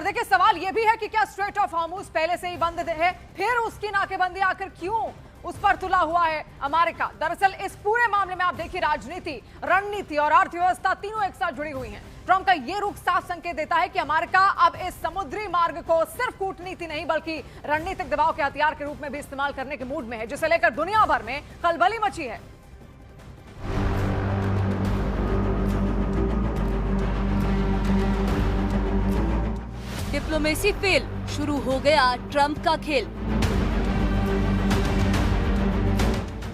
देखिए सवाल यह भी है कि क्या स्ट्रेट ऑफ हॉर्मुज पहले से ही बंद है, फिर उसकी नाकेबंदी आखिर क्यों उस पर तुला हुआ है अमेरिका। दरअसल इस पूरे मामले में आप देखिए राजनीति, रणनीति और अर्थव्यवस्था तीनों एक साथ जुड़ी हुई हैं। ट्रंप का यह रुख साफ संकेत देता है कि अमेरिका अब इस समुद्री मार्ग को सिर्फ कूटनीति नहीं बल्कि रणनीतिक दबाव के हथियार के रूप में भी इस्तेमाल करने के मूड में है, जिसे लेकर दुनिया भर में खलबली मची है। डिप्लोमेसी फेल, शुरू हो गया ट्रंप का खेल।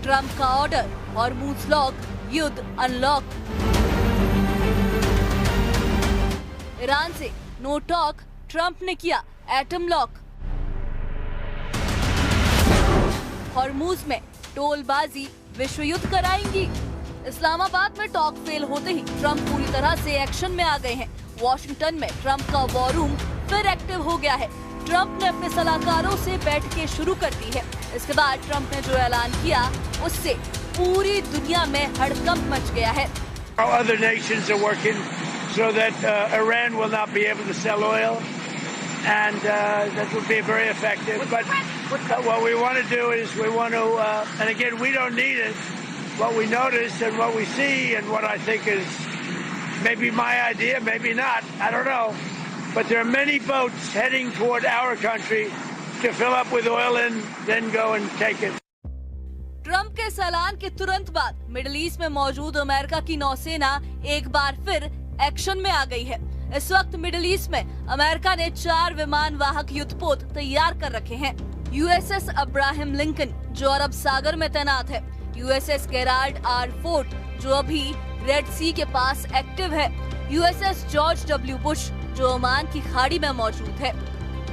ट्रंप का ऑर्डर, हॉर्मुज़ लॉक, युद्ध अनलॉक। ईरान से नो टॉक, ट्रंप ने किया एटम लॉक। हॉर्मुज़ में टोलबाजी, विश्व युद्ध कराएंगी। इस्लामाबाद में टॉक फेल होते ही ट्रंप पूरी तरह से एक्शन में आ गए हैं। वॉशिंगटन में ट्रंप का वॉर रूम फिर एक्टिव हो गया है। ट्रंप ने अपने सलाहकारों से बैठकें शुरू कर दी है। इसके बाद ट्रंप ने जो ऐलान किया उससे पूरी दुनिया में हड़कंप मच गया है। Other nations are working so that Iran will not be able to sell oil, and that will be very effective. But what we want to do is we want to, and again, we don't need it. What we notice and what we see and what I think is maybe my idea, maybe not, I don't know. But there are many boats heading toward our country to fill up with oil and then go and take it. Trump के इस ऐलान के तुरंत बाद middle east में मौजूद America की नौसेना एक बार फिर एक्शन में आ गई है। इस वक्त मिडिल ईस्ट में अमेरिका ने 4 विमान वाहक युद्धपोत तैयार कर रखे हैं। यूएसएस अब्राहम लिंकन जो अरब सागर में तैनात है, यूएसएस गेराल्ड आर फोर्ट जो अभी रेड सी के पास एक्टिव है, यूएसएस जॉर्ज डब्ल्यू बुश जो ओमान की खाड़ी में मौजूद है।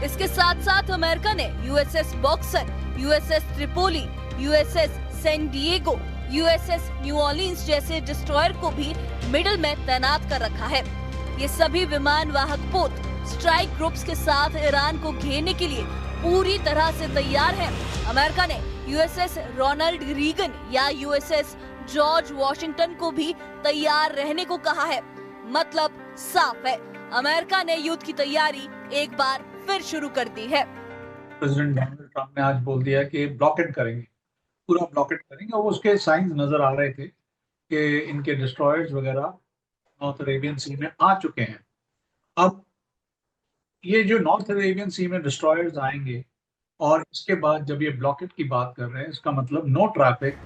इसके साथ साथ अमेरिका ने USS Boxer, USS Tripoli, USS San Diego, USS New Orleans जैसे डिस्ट्रॉयर को भी मिडिल में तैनात कर रखा है। ये सभी विमान वाहक पोत स्ट्राइक ग्रुप्स के साथ ईरान को घेरने के लिए पूरी तरह से तैयार है। अमेरिका ने यूएसएस रोनाल्ड रीगन या यूएसएस जॉर्ज वॉशिंगटन को भी तैयार रहने को कहा है। मतलब साफ है, अमेरिका ने युद्ध की तैयारी एक बार फिर शुरू कर दी है। प्रेसिडेंट डोनाल्ड ट्रंप ने आज बोल दिया कि ब्लॉकेट करेंगे, पूरा ब्लॉकेट करेंगे। और उसके साइंस नजर आ रहे थे कि इनके डिस्ट्रॉयर्स वगैरह नॉर्थ अरेबियन सी में आ चुके हैं। अब ये जो नॉर्थ अरेबियन सी में डिस्ट्रॉयर्स आएंगे और इसके बाद जब ये ब्लॉकेट की बात कर रहे हैं, इसका मतलब नो ट्रैफिक।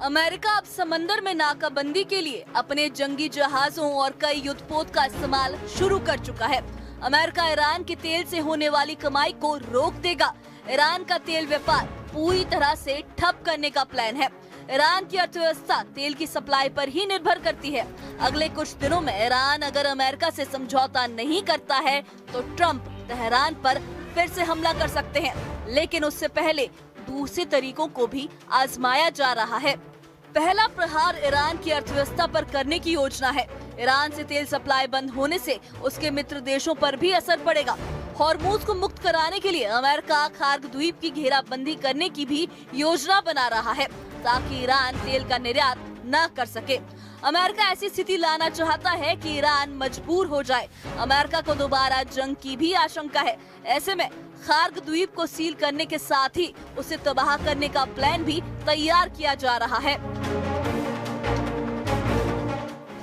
अमेरिका अब समंदर में नाकाबंदी के लिए अपने जंगी जहाजों और कई युद्धपोत का इस्तेमाल शुरू कर चुका है। अमेरिका ईरान के तेल से होने वाली कमाई को रोक देगा। ईरान का तेल व्यापार पूरी तरह से ठप करने का प्लान है। ईरान की अर्थव्यवस्था तेल की सप्लाई पर ही निर्भर करती है। अगले कुछ दिनों में ईरान अगर अमेरिका से समझौता नहीं करता है तो ट्रंप तेहरान पर फिर से हमला कर सकते हैं। लेकिन उससे पहले दूसरे तरीकों को भी आजमाया जा रहा है। पहला प्रहार ईरान की अर्थव्यवस्था पर करने की योजना है। ईरान से तेल सप्लाई बंद होने से उसके मित्र देशों पर भी असर पड़ेगा। हॉर्मुज़ को मुक्त कराने के लिए अमेरिका खार्ग द्वीप की घेराबंदी करने की भी योजना बना रहा है ताकि ईरान तेल का निर्यात न कर सके। अमेरिका ऐसी स्थिति लाना चाहता है कि ईरान मजबूर हो जाए। अमेरिका को दोबारा जंग की भी आशंका है। ऐसे में खार्ग द्वीप को सील करने के साथ ही उसे तबाह करने का प्लान भी तैयार किया जा रहा है।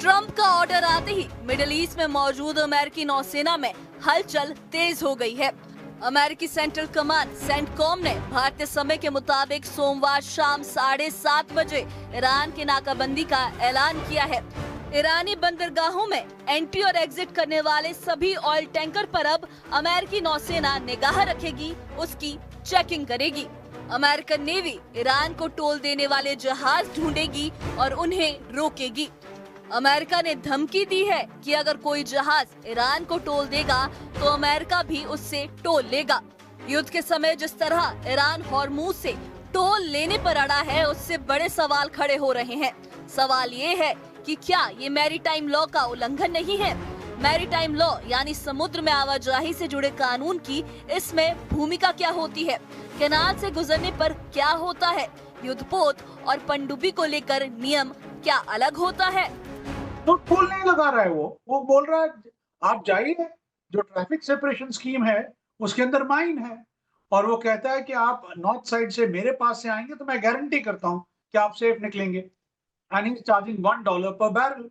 ट्रंप का ऑर्डर आते ही मिडिल ईस्ट में मौजूद अमेरिकी नौसेना में हलचल तेज हो गई है। अमेरिकी सेंट्रल कमांड सेंटकॉम ने भारतीय समय के मुताबिक सोमवार शाम 7:30 बजे ईरान की नाकाबंदी का ऐलान किया है। ईरानी बंदरगाहों में एंट्री और एग्जिट करने वाले सभी ऑयल टैंकर पर अब अमेरिकी नौसेना निगाह रखेगी, उसकी चेकिंग करेगी। अमेरिकन नेवी ईरान को टोल देने वाले जहाज ढूंढेगी और उन्हें रोकेगी। अमेरिका ने धमकी दी है कि अगर कोई जहाज ईरान को टोल देगा तो अमेरिका भी उससे टोल लेगा। युद्ध के समय जिस तरह ईरान हॉर्मुज़ से टोल लेने पर अड़ा है, उससे बड़े सवाल खड़े हो रहे हैं। सवाल ये है कि क्या ये मैरीटाइम लॉ का उल्लंघन नहीं है? मैरीटाइम लॉ यानी समुद्र में आवाजाही से जुड़े कानून की इसमें भूमिका क्या होती है? कैनाल से गुजरने पर क्या होता है? युद्धपोत और पनडुब्बी को लेकर नियम क्या अलग होता है? तो टोल नहीं लगा रहा है वो बोल रहा है आप जाइए, जो ट्रैफिक सेपरेशन स्कीम है उसके अंदर माइन है, और वो कहता है कि आप नॉर्थ साइड से मेरे पास से आएंगे तो मैं गारंटी करता हूं कि आप सेफ निकलेंगे। एंड ही चार्जिंग $1 पर बैरल।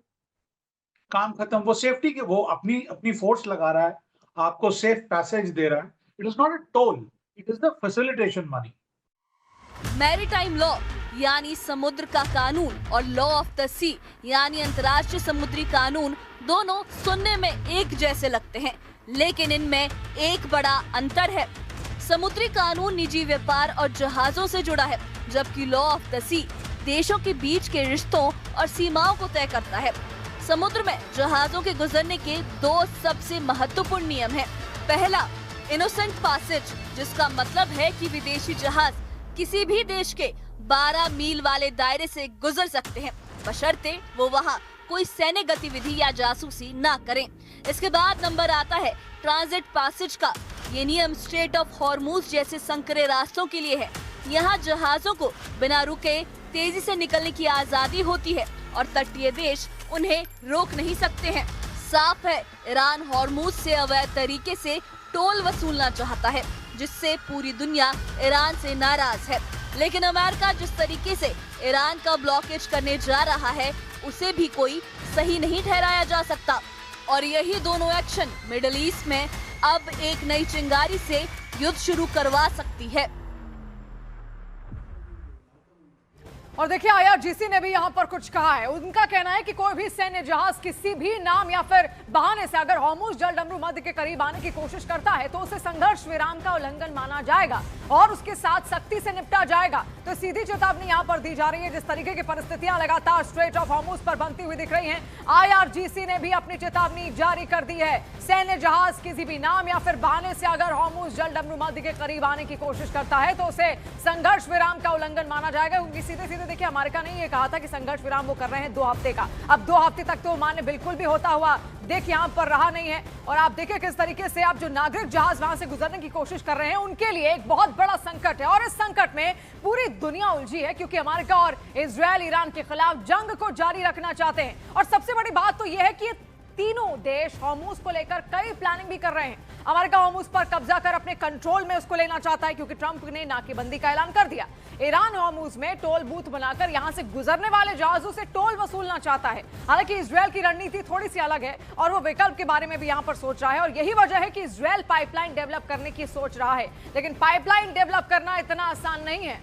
काम खत्म। वो सेफ्टी के, वो अपनी अपनी फोर्स लगा रहा है, आपको सेफ पैसेज दे रहा है। It is not a toll, it is the facilitation money. Maritime law यानी समुद्र का कानून और लॉ ऑफ द सी यानी अंतर्राष्ट्रीय समुद्री कानून दोनों सुनने में एक जैसे लगते हैं, लेकिन इनमें एक बड़ा अंतर है। समुद्री कानून निजी व्यापार और जहाजों से जुड़ा है, जबकि लॉ ऑफ द सी देशों के बीच के रिश्तों और सीमाओं को तय करता है। समुद्र में जहाजों के गुजरने के दो सबसे महत्वपूर्ण नियम हैं। पहला, इनोसेंट पैसेज, जिसका मतलब है कि विदेशी जहाज किसी भी देश के 12 मील वाले दायरे से गुजर सकते हैं, बशर्ते वो वहाँ कोई सैन्य गतिविधि या जासूसी ना करें। इसके बाद नंबर आता है ट्रांजिट पैसेज का। ये नियम स्ट्रेट ऑफ हॉर्मूज जैसे संकरे रास्तों के लिए है। यहाँ जहाजों को बिना रुके तेजी से निकलने की आजादी होती है और तटीय देश उन्हें रोक नहीं सकते हैं। साफ है, ईरान हॉर्मूज से अवैध तरीके से टोल वसूलना चाहता है, जिससे पूरी दुनिया ईरान से नाराज है। लेकिन अमेरिका जिस तरीके से ईरान का ब्लॉकेज करने जा रहा है, उसे भी कोई सही नहीं ठहराया जा सकता। और यही दोनों एक्शन मिडिल ईस्ट में अब एक नई चिंगारी से युद्ध शुरू करवा सकती है। और देखिए, IRGC ने भी यहाँ पर कुछ कहा है। उनका कहना है कि कोई भी सैन्य जहाज किसी भी नाम या फिर बहाने से अगर हॉर्मुज़ जलडमरू मध्य के करीब आने की कोशिश करता है तो उसे संघर्ष विराम का उल्लंघन माना जाएगा और उसके साथ सख्ती से निपटा जाएगा। तो सीधी चेतावनी यहाँ पर दी जा रही है। जिस तरीके की परिस्थितियां लगातार स्ट्रेट ऑफ हॉर्मुज़ पर बनती हुई दिख रही हैं, IRGC ने भी अपनी चेतावनी जारी कर दी है। सैन्य जहाज किसी भी नाम या फिर बहाने से अगर हॉर्मुज़ जलडमरू मध्य के करीब आने की कोशिश करता है तो उसे संघर्ष विराम का उल्लंघन माना जाएगा। क्योंकि सीधे देखिए, अमेरिका ने ये कहा था कि संघर्ष विराम वो कर रहे हैं 2 हफ्ते का। अब 2 हफ्ते तक तो मान्य बिल्कुल भी होता हुआ देख यहाँ पर रहा नहीं है। और आप देखिए किस तरीके से आप जो नागरिक जहाज वहां से गुजरने की कोशिश कर रहे हैं, उनके लिए एक बहुत बड़ा संकट है। और इस संकट में पूरी दुनिया उलझी है, क्योंकि अमेरिका और इजरायल ईरान के खिलाफ जंग को जारी रखना चाहते हैं। और सबसे बड़ी बात तो यह है कि तीनों देश हॉर्मुज़ को लेकर कई प्लानिंग भी कर रहे हैं। अमेरिका हॉर्मुज़ पर कब्जा कर अपने कंट्रोल में उसको लेना चाहता है, क्योंकि ट्रंप ने नाकेबंदी का ऐलान कर दिया। ईरान हॉर्मुज़ में टोल बूथ बनाकर यहां से गुजरने वाले जहाजों से टोल वसूलना चाहता है। हालांकि इजरायल की रणनीति थोड़ी सी अलग है और वो विकल्प के बारे में भी यहां पर सोच रहा है। और यही वजह है कि इजरायल पाइपलाइन डेवलप करने की सोच रहा है। लेकिन पाइपलाइन डेवलप करना इतना आसान नहीं है।